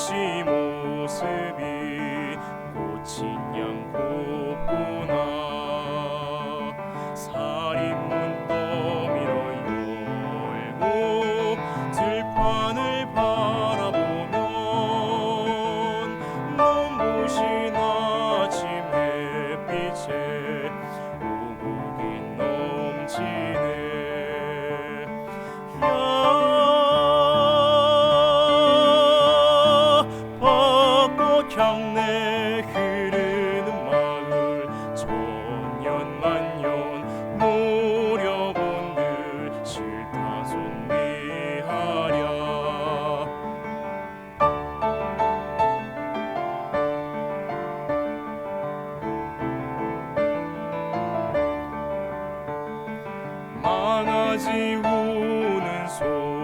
도시 모습이 꽃인 양 곱구나. 살인문 떠밀어 열고 들판을 바라보면 눈부신 아침 햇빛에 오곡이 넘치네. 야 벚꽃 향내 흐르는 마을 천년만년 노려본들 싫다 손미하랴. 망아지 우는 소리